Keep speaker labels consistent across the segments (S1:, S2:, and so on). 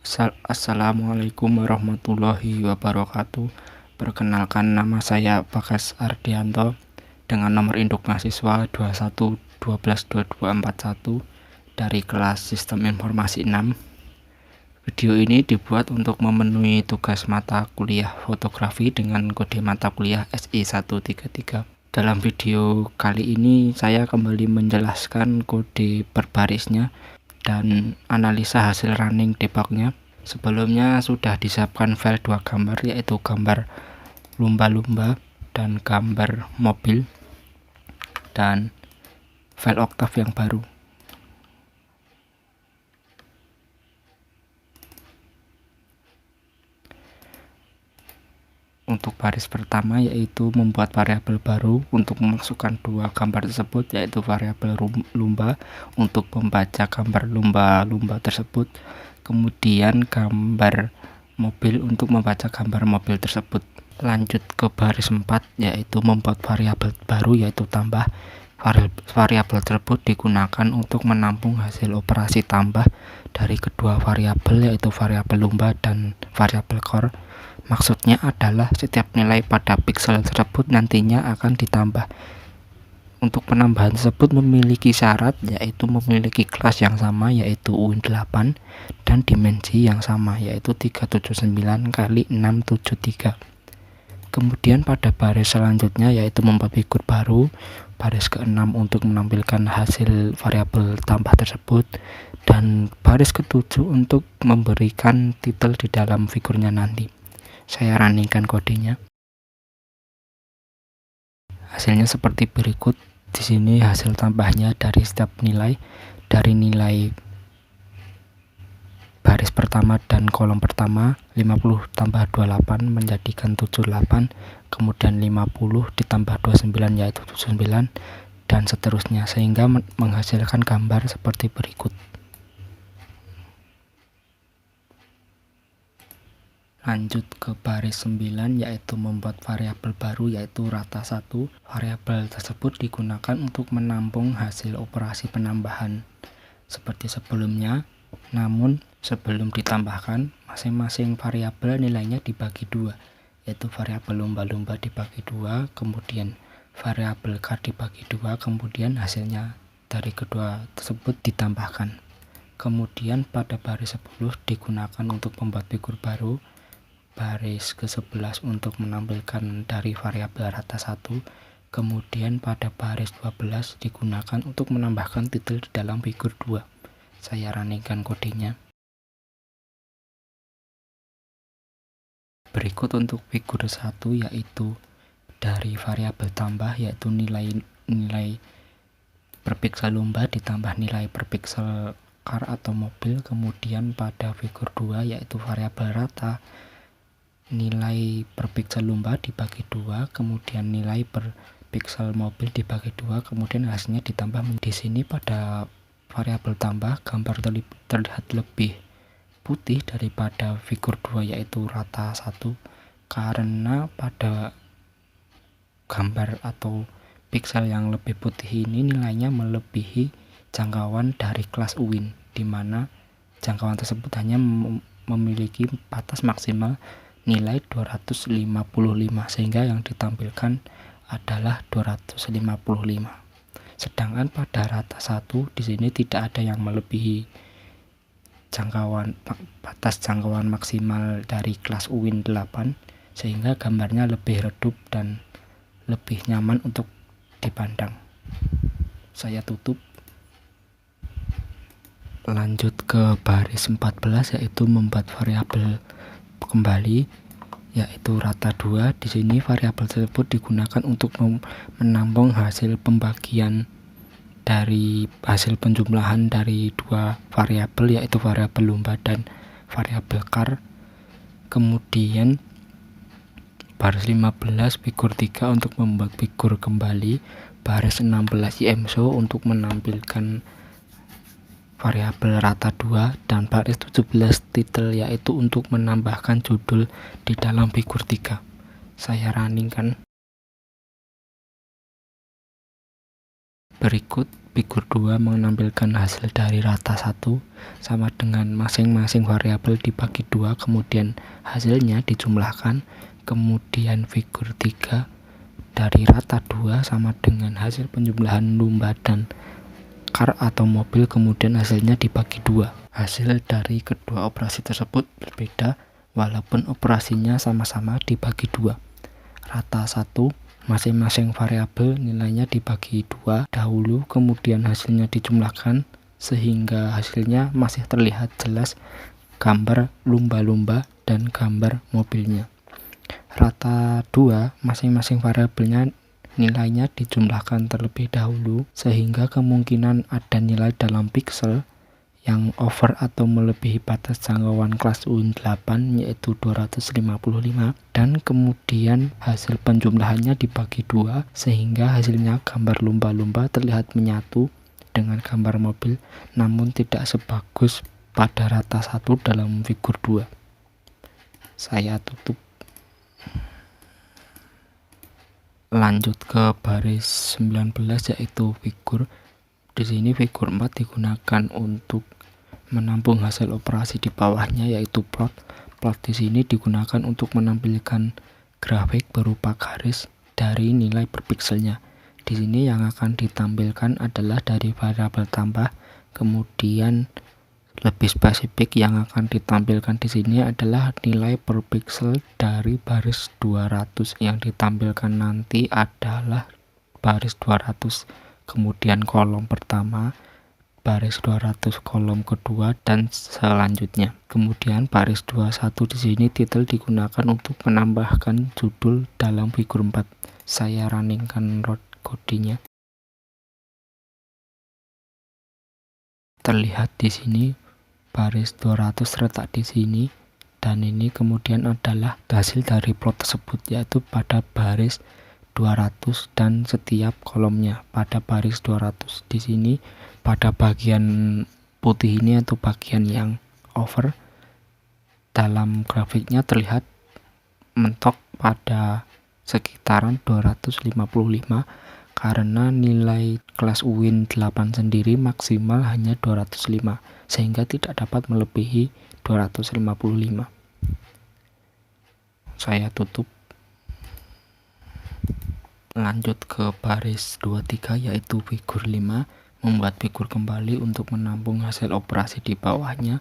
S1: Assalamualaikum warahmatullahi wabarakatuh. Perkenalkan, nama saya Bagas Ardianto dengan nomor induk mahasiswa 21 dari kelas Sistem Informasi 6. Video ini dibuat untuk memenuhi tugas mata kuliah fotografi dengan kode mata kuliah SI133. Dalam video kali ini saya kembali menjelaskan kode berbarisnya dan analisa hasil running debugnya. Sebelumnya sudah disiapkan file 2 gambar, yaitu gambar lumba-lumba dan gambar mobil, dan file Octave yang baru. Untuk baris pertama yaitu membuat variabel baru untuk memasukkan dua gambar tersebut, yaitu variabel lumba untuk membaca gambar lumba-lumba tersebut, kemudian gambar mobil untuk membaca gambar mobil tersebut. Lanjut ke baris 4 yaitu membuat variabel baru yaitu tambah. Variabel tersebut digunakan untuk menampung hasil operasi tambah dari kedua variabel, yaitu variabel lumba dan variabel core. Maksudnya adalah setiap nilai pada piksel tersebut nantinya akan ditambah. Untuk penambahan tersebut memiliki syarat, yaitu memiliki kelas yang sama yaitu UIN8 dan dimensi yang sama yaitu 379 x 673. Kemudian pada baris selanjutnya yaitu membuat figur baru, baris ke-6 untuk menampilkan hasil variabel tambah tersebut, dan baris ke-7 untuk memberikan titel di dalam figurnya nanti. Saya runningkan kodenya. Hasilnya seperti berikut. Di sini hasil tambahnya dari setiap nilai, dari nilai baris pertama dan kolom pertama 50 tambah 28 menjadikan 78, kemudian 50 ditambah 29 yaitu 79, dan seterusnya sehingga menghasilkan gambar seperti berikut. Lanjut ke baris 9 yaitu membuat variabel baru yaitu rata 1. Variabel tersebut digunakan untuk menampung hasil operasi penambahan seperti sebelumnya, namun sebelum ditambahkan masing-masing variabel nilainya dibagi 2, yaitu variabel lumba-lumba dibagi 2, kemudian variabel car dibagi 2, kemudian hasilnya dari kedua tersebut ditambahkan. Kemudian pada baris 10 digunakan untuk membuat figur baru, baris ke-11 untuk menampilkan dari variabel rata 1, kemudian pada baris 12 digunakan untuk menambahkan titel di dalam figur 2. Saya runningkan kodenya. Berikut untuk figur 1 yaitu dari variabel tambah yaitu nilai per piksel lumba ditambah nilai per piksel car atau mobil, kemudian pada figur 2 yaitu variabel rata, nilai per piksel lumba dibagi 2, kemudian nilai per piksel mobil dibagi 2, kemudian hasilnya ditambah. Di sini pada variabel tambah gambar terlihat lebih putih daripada figur 2 yaitu rata 1, karena pada gambar atau piksel yang lebih putih ini nilainya melebihi jangkauan dari kelas UIN, di mana jangkauan tersebut hanya memiliki batas maksimal nilai 255, sehingga yang ditampilkan adalah 255. Sedangkan pada rata 1 di sini tidak ada yang melebihi batas jangkauan maksimal dari kelas UIN 8, sehingga gambarnya lebih redup dan lebih nyaman untuk dipandang. Saya tutup. Lanjut ke baris 14 yaitu membuat variabel kembali yaitu rata 2. Di sini variabel tersebut digunakan untuk menampung hasil pembagian dari hasil penjumlahan dari dua variabel yaitu variabel lumba dan variabel car. Kemudian baris 15 figur 3 untuk membuat figur kembali, baris 16 IMSO untuk menampilkan variabel rata 2, dan baris 17 titel yaitu untuk menambahkan judul di dalam figur 3. Saya runningkan. Berikut figur 2 menampilkan hasil dari rata 1 sama dengan masing-masing variabel dibagi 2, kemudian hasilnya dijumlahkan. Kemudian figur 3 dari rata 2 sama dengan hasil penjumlahan lumba dan kar atau mobil, kemudian hasilnya dibagi 2. Hasil dari kedua operasi tersebut berbeda walaupun operasinya sama-sama dibagi 2. Rata 1, masing-masing variabel nilainya dibagi 2 dahulu, kemudian hasilnya dijumlahkan sehingga hasilnya masih terlihat jelas gambar lumba-lumba dan gambar mobilnya. Rata 2, masing-masing variabelnya nilainya dijumlahkan terlebih dahulu sehingga kemungkinan ada nilai dalam piksel yang over atau melebihi batas jangkauan kelas UIN 8 yaitu 255, dan kemudian hasil penjumlahannya dibagi 2 sehingga hasilnya gambar lumba-lumba terlihat menyatu dengan gambar mobil, namun tidak sebagus pada rata 1 dalam figur 2. Saya tutup. Lanjut ke baris 19 yaitu figur. Di sini figur 4 digunakan untuk menampung hasil operasi di bawahnya yaitu plot. Plot di sini digunakan untuk menampilkan grafik berupa garis dari nilai per pikselnya. Di sini yang akan ditampilkan adalah dari variabel tambah, kemudian lebih spesifik yang akan ditampilkan di sini adalah nilai per piksel dari baris 200. Yang ditampilkan nanti adalah baris 200, kemudian kolom pertama, baris 200 kolom kedua, dan selanjutnya. Kemudian baris 21 di sini titel digunakan untuk menambahkan judul dalam figur 4. Saya runningkan kodenya. Terlihat di sini baris 200 terletak di sini, dan ini kemudian adalah hasil dari plot tersebut yaitu pada baris 200 dan setiap kolomnya pada baris 200. Di sini pada bagian putih ini atau bagian yang over dalam grafiknya terlihat mentok pada sekitaran 255 karena nilai kelas UIN 8 sendiri maksimal hanya 205 sehingga tidak dapat melebihi 255. Saya tutup. Lanjut ke baris 23 yaitu figur 5, membuat figur kembali untuk menampung hasil operasi di bawahnya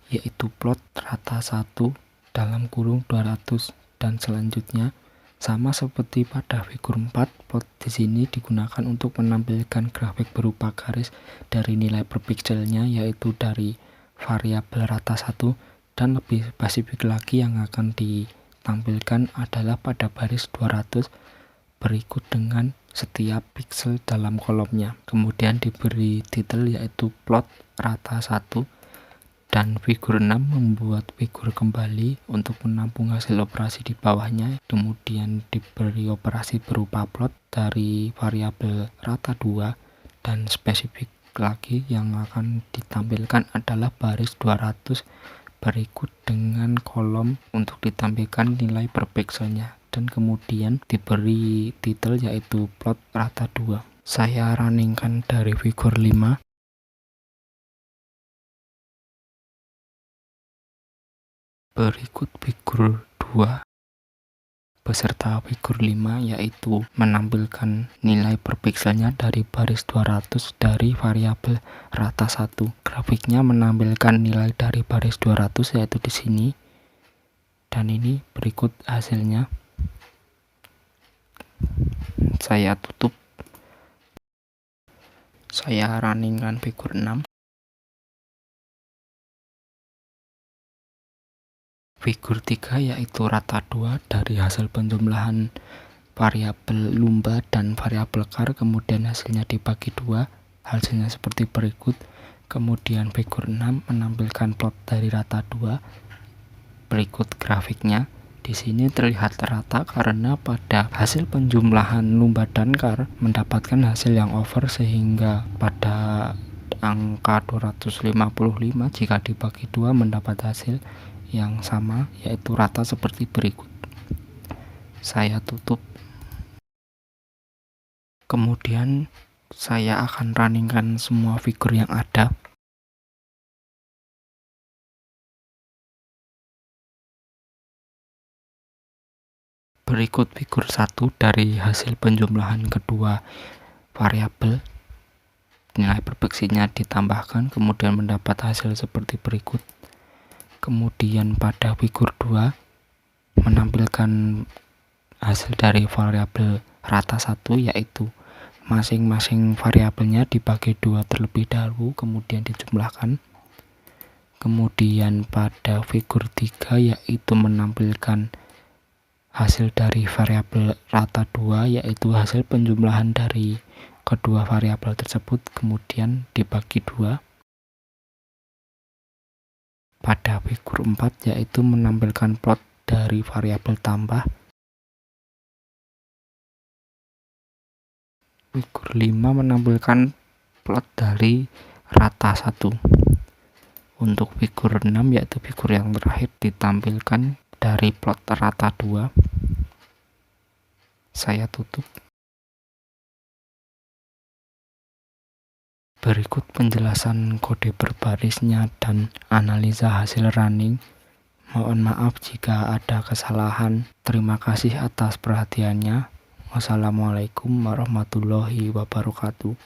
S1: yaitu plot rata 1 dalam kurung 200 dan selanjutnya. Sama seperti pada figur 4, plot di sini digunakan untuk menampilkan grafik berupa garis dari nilai per pikselnya yaitu dari variabel rata 1, dan lebih spesifik lagi yang akan ditampilkan adalah pada baris 200 berikut dengan setiap piksel dalam kolomnya. Kemudian diberi titel yaitu plot rata 1. Dan figur 6 membuat figur kembali untuk menampung hasil operasi di bawahnya, kemudian diberi operasi berupa plot dari variabel rata 2, dan spesifik lagi yang akan ditampilkan adalah baris 200 berikut dengan kolom untuk ditampilkan nilai per pikselnya, dan kemudian diberi titel yaitu plot rata 2. Saya runningkan dari figur 5. Berikut figur 2 beserta figur 5 yaitu menampilkan nilai per pikselnya dari baris 200 dari variabel rata 1. Grafiknya menampilkan nilai dari baris 200 yaitu di sini. Dan ini berikut hasilnya. Saya tutup. Saya runningkan figur 6. Figur 3 yaitu rata 2 dari hasil penjumlahan variabel lumba dan variabel kar, kemudian hasilnya dibagi 2, hasilnya seperti berikut. Kemudian figur 6 menampilkan plot dari rata 2 berikut grafiknya. Di sini terlihat rata karena pada hasil penjumlahan lumba dan kar mendapatkan hasil yang over sehingga pada angka 255 jika dibagi 2 mendapat hasil yang sama yaitu rata seperti berikut. Saya tutup. Kemudian Saya akan runningkan semua figur yang ada. Berikut figur 1 dari hasil penjumlahan kedua variabel. Nilai perfeksinya ditambahkan, kemudian mendapat hasil seperti berikut. Kemudian pada figur 2 menampilkan hasil dari variabel rata 1, yaitu masing-masing variabelnya dibagi 2 terlebih dahulu kemudian dijumlahkan. Kemudian pada figur 3 yaitu menampilkan hasil dari variabel rata 2, yaitu hasil penjumlahan dari kedua variabel tersebut kemudian dibagi 2. Pada figur 4 yaitu menampilkan plot dari variabel tambah. Figur 5 menampilkan plot dari rata 1. Untuk figur 6 yaitu figur yang terakhir ditampilkan dari plot rata 2. Saya tutup. Berikut penjelasan kode berbarisnya dan analisa hasil running. Mohon maaf jika ada kesalahan. Terima kasih atas perhatiannya. Wassalamualaikum warahmatullahi wabarakatuh.